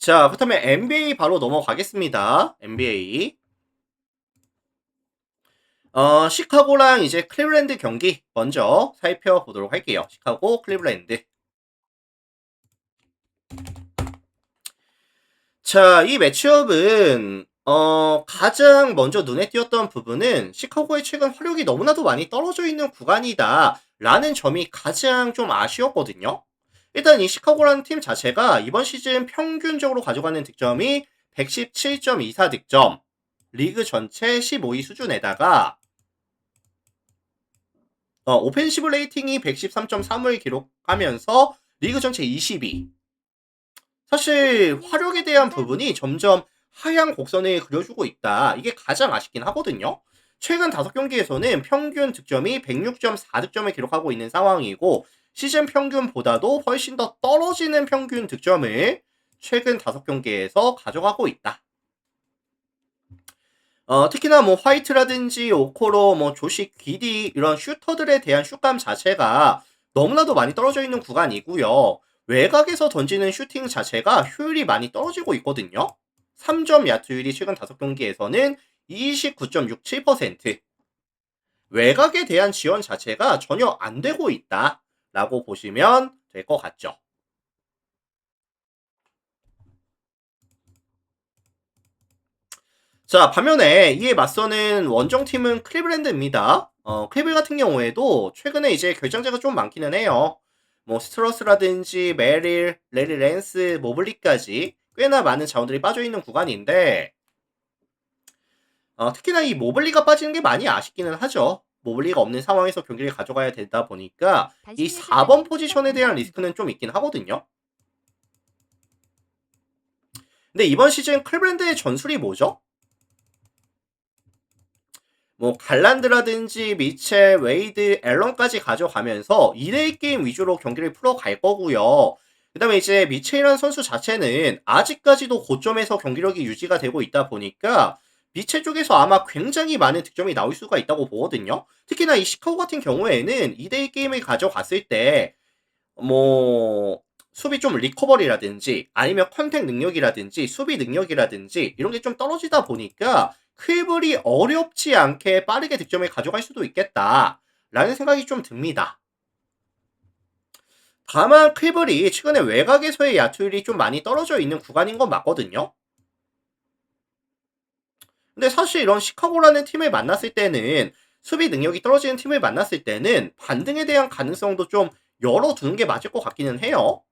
자, 그렇다면 NBA 바로 넘어가겠습니다. NBA. 시카고랑 이제 클리블랜드 경기 먼저 살펴보도록 할게요. 시카고, 클리블랜드. 자, 이 매치업은 가장 먼저 눈에 띄었던 부분은 시카고의 최근 화력이 너무나도 많이 떨어져 있는 구간이다 라는 점이 가장 좀 아쉬웠거든요. 일단 이 시카고라는 팀 자체가 이번 시즌 평균적으로 가져가는 득점이 117.24 득점, 리그 전체 15위 수준에다가 오펜시브 레이팅이 113.3을 기록하면서 리그 전체 20위. 사실 화력에 대한 부분이 점점 하향 곡선을 그려주고 있다. 이게 가장 아쉽긴 하거든요. 최근 5경기에서는 평균 득점이 106.4득점을 기록하고 있는 상황이고 시즌 평균보다도 훨씬 더 떨어지는 평균 득점을 최근 5경기에서 가져가고 있다. 특히나 뭐 화이트라든지 오코로, 뭐 조시, 귀디 이런 슈터들에 대한 슛감 자체가 너무나도 많이 떨어져 있는 구간이고요. 외곽에서 던지는 슈팅 자체가 효율이 많이 떨어지고 있거든요. 3점 야투율이 최근 5경기에서는 29.67%. 외곽에 대한 지원 자체가 전혀 안 되고 있다라고 보시면 될 것 같죠. 자, 반면에 이에 맞서는 원정팀은 클리블랜드입니다. 클리블 같은 경우에도 최근에 이제 결정자가 좀 많기는 해요. 뭐 스트러스라든지 메릴, 레리 랜스, 모블리까지 꽤나 많은 자원들이 빠져있는 구간인데 특히나 이 모블리가 빠지는 게 많이 아쉽기는 하죠. 모블리가 없는 상황에서 경기를 가져가야 되다 보니까 이 4번 포지션에 대한 리스크는 좀 있긴 하거든요. 근데 이번 시즌 클리블랜드의 전술이 뭐죠? 뭐 갈란드라든지 미첼, 웨이드, 앨런까지 가져가면서 2대2 게임 위주로 경기를 풀어갈 거고요. 그 다음에 이제 미첼이라는 선수 자체는 아직까지도 고점에서 경기력이 유지가 되고 있다 보니까 미첼 쪽에서 아마 굉장히 많은 득점이 나올 수가 있다고 보거든요. 특히나 이 시카고 같은 경우에는 2대2 게임을 가져갔을 때 뭐 수비 좀 리커버리라든지 아니면 컨택 능력이라든지 수비 능력이라든지 이런 게 좀 떨어지다 보니까 퀴블이 어렵지 않게 빠르게 득점을 가져갈 수도 있겠다라는 생각이 좀 듭니다. 다만 퀴블이 최근에 외곽에서의 야투율이 좀 많이 떨어져 있는 구간인 건 맞거든요. 근데 사실 이런 시카고라는 팀을 만났을 때는 수비 능력이 떨어지는 팀을 만났을 때는 반등에 대한 가능성도 좀 열어두는 게 맞을 것 같기는 해요.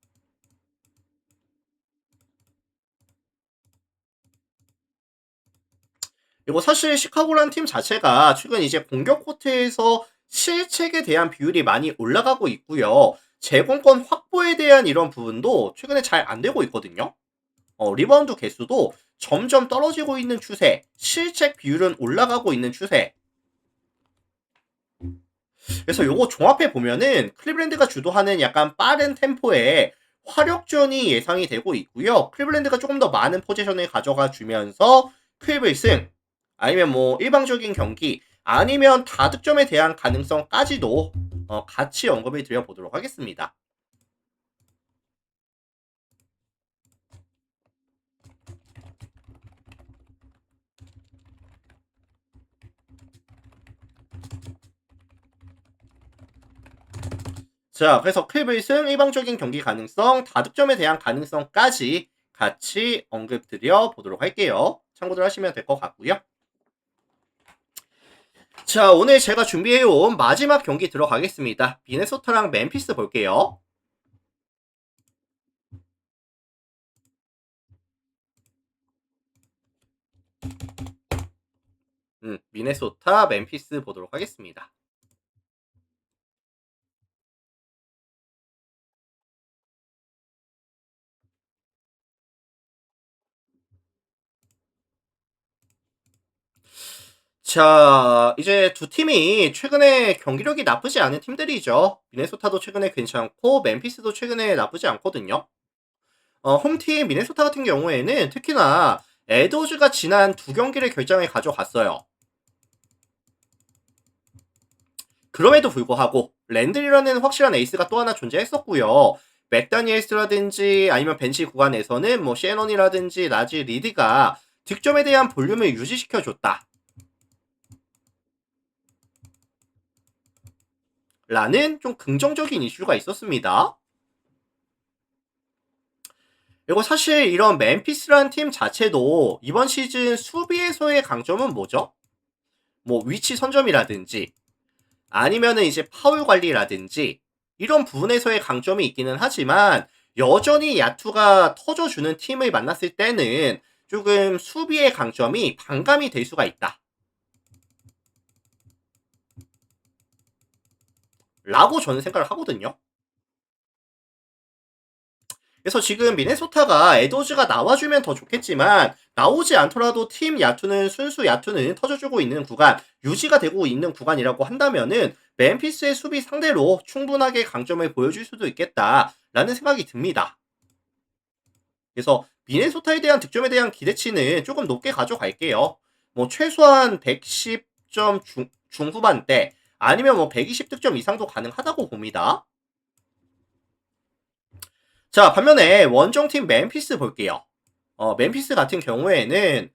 그리고 사실 시카고라는 팀 자체가 최근 이제 공격 코트에서 실책에 대한 비율이 많이 올라가고 있고요. 제공권 확보에 대한 이런 부분도 최근에 잘 안 되고 있거든요. 리바운드 개수도 점점 떨어지고 있는 추세, 실책 비율은 올라가고 있는 추세. 그래서 요거 종합해 보면은 클리블랜드가 주도하는 약간 빠른 템포의 화력전이 예상이 되고 있고요. 클리블랜드가 조금 더 많은 포지션을 가져가 주면서 클리블 승, 아니면 뭐 일방적인 경기, 아니면 다득점에 대한 가능성까지도 같이 언급을 드려보도록 하겠습니다. 자, 그래서 클리블 승, 일방적인 경기 가능성, 다득점에 대한 가능성까지 같이 언급 드려보도록 할게요. 참고들 하시면 될 것 같고요. 자, 오늘 제가 준비해온 마지막 경기 들어가겠습니다. 미네소타랑 멤피스 볼게요. 미네소타, 멤피스 보도록 하겠습니다. 자, 이제 두 팀이 최근에 경기력이 나쁘지 않은 팀들이죠. 미네소타도 최근에 괜찮고, 멤피스도 최근에 나쁘지 않거든요. 홈팀 미네소타 같은 경우에는 특히나 에도즈가 지난 두 경기를 결정에 가져갔어요. 그럼에도 불구하고 랜들이라는 확실한 에이스가 또 하나 존재했었고요. 맥다니엘스라든지 아니면 벤치 구간에서는 뭐 셰넌이라든지 라지 리드가 득점에 대한 볼륨을 유지시켜 줬다. 라는 좀 긍정적인 이슈가 있었습니다. 그리고 사실 이런 멤피스라는 팀 자체도 이번 시즌 수비에서의 강점은 뭐죠? 뭐 위치 선점이라든지 아니면은 이제 파울 관리라든지 이런 부분에서의 강점이 있기는 하지만 여전히 야투가 터져주는 팀을 만났을 때는 조금 수비의 강점이 반감이 될 수가 있다. 라고 저는 생각을 하거든요. 그래서 지금 미네소타가 에도즈가 나와주면 더 좋겠지만 나오지 않더라도 팀 야투는 순수 야투는 터져주고 있는 구간, 유지가 되고 있는 구간이라고 한다면은 멤피스의 수비 상대로 충분하게 강점을 보여줄 수도 있겠다라는 생각이 듭니다. 그래서 미네소타에 대한 득점에 대한 기대치는 조금 높게 가져갈게요. 뭐 최소한 110점 중후반대 아니면 뭐 120득점 이상도 가능하다고 봅니다. 자, 반면에 원정팀 멤피스 볼게요. 멤피스 같은 경우에는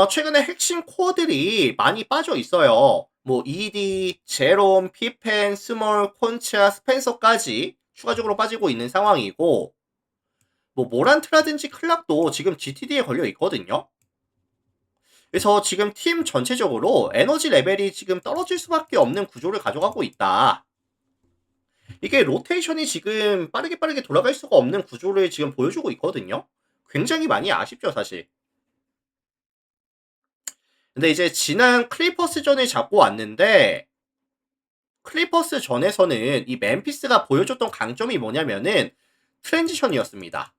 최근에 핵심 코어들이 많이 빠져 있어요. 뭐 이디, 제롬, 피펜, 스몰, 콘차, 스펜서까지 추가적으로 빠지고 있는 상황이고 뭐 모란트라든지 클락도 지금 GTD에 걸려 있거든요. 그래서 지금 팀 전체적으로 에너지 레벨이 지금 떨어질 수밖에 없는 구조를 가져가고 있다. 이게 로테이션이 지금 빠르게 돌아갈 수가 없는 구조를 지금 보여주고 있거든요. 굉장히 많이 아쉽죠, 사실. 근데 이제 지난 클리퍼스전을 잡고 왔는데 클리퍼스 전에서는 이 멤피스가 보여줬던 강점이 뭐냐면은 트랜지션이었습니다.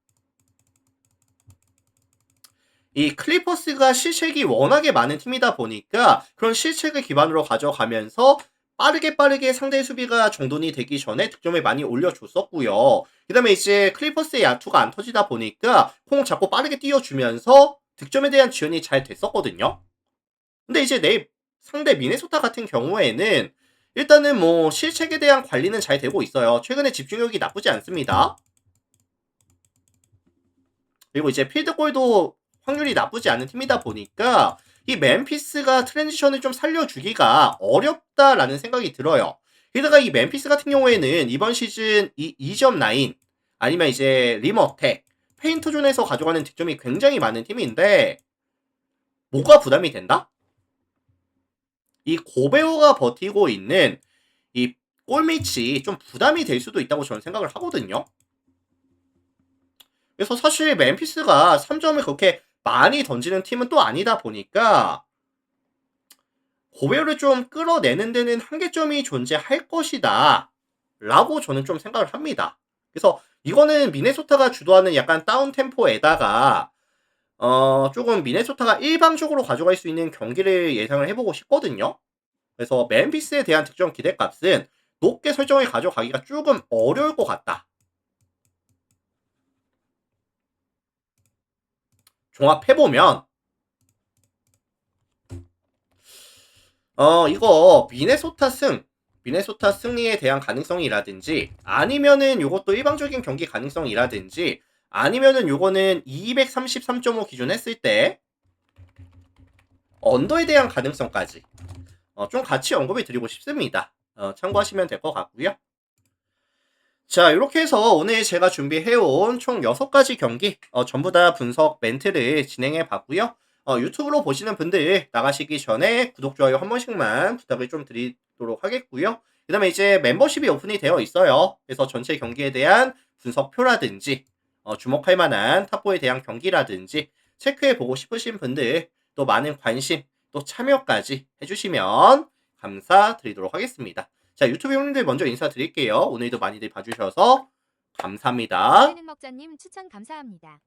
이 클리퍼스가 실책이 워낙에 많은 팀이다 보니까 그런 실책을 기반으로 가져가면서 빠르게 상대 수비가 정돈이 되기 전에 득점을 많이 올려줬었고요. 그 다음에 이제 클리퍼스의 야투가 안 터지다 보니까 공 잡고 빠르게 띄워주면서 득점에 대한 지원이 잘 됐었거든요. 근데 이제 내 상대 미네소타 같은 경우에는 일단은 뭐 실책에 대한 관리는 잘 되고 있어요. 최근에 집중력이 나쁘지 않습니다. 그리고 이제 필드골도 확률이 나쁘지 않은 팀이다 보니까 이 멤피스가 트랜지션을 좀 살려주기가 어렵다라는 생각이 들어요. 게다가 이 멤피스 같은 경우에는 이번 시즌 이 2점 라인 아니면 이제 리머텍 페인트 존에서 가져가는 득점이 굉장히 많은 팀인데 뭐가 부담이 된다? 이 고베오가 버티고 있는 이 골밑이 좀 부담이 될 수도 있다고 저는 생각을 하거든요. 그래서 사실 멤피스가 3점을 그렇게 많이 던지는 팀은 또 아니다 보니까 고베오를 좀 끌어내는 데는 한계점이 존재할 것이다 라고 저는 좀 생각을 합니다. 그래서 이거는 미네소타가 주도하는 약간 다운 템포에다가 조금 미네소타가 일방적으로 가져갈 수 있는 경기를 예상을 해보고 싶거든요. 그래서 멤피스에 대한 득점 기대값은 높게 설정을 가져가기가 조금 어려울 것 같다. 종합해보면 이거 미네소타 승리에 대한 가능성이라든지 아니면은 요것도 일방적인 경기 가능성이라든지 아니면은 요거는 233.5 기준 했을 때 언더에 대한 가능성까지 좀 같이 언급을 드리고 싶습니다. 참고하시면 될 것 같고요. 자, 이렇게 해서 오늘 제가 준비해온 총 6가지 경기 전부 다 분석 멘트를 진행해 봤고요. 유튜브로 보시는 분들 나가시기 전에 구독, 좋아요 한 번씩만 부탁을 좀 드리도록 하겠고요. 그 다음에 이제 멤버십이 오픈이 되어 있어요. 그래서 전체 경기에 대한 분석표라든지 주목할 만한 탑4에 대한 경기라든지 체크해 보고 싶으신 분들 또 많은 관심 또 참여까지 해주시면 감사드리도록 하겠습니다. 자, 유튜브 형님들 먼저 인사드릴게요. 오늘도 많이들 봐주셔서 감사합니다. 먹자님 추천 감사합니다.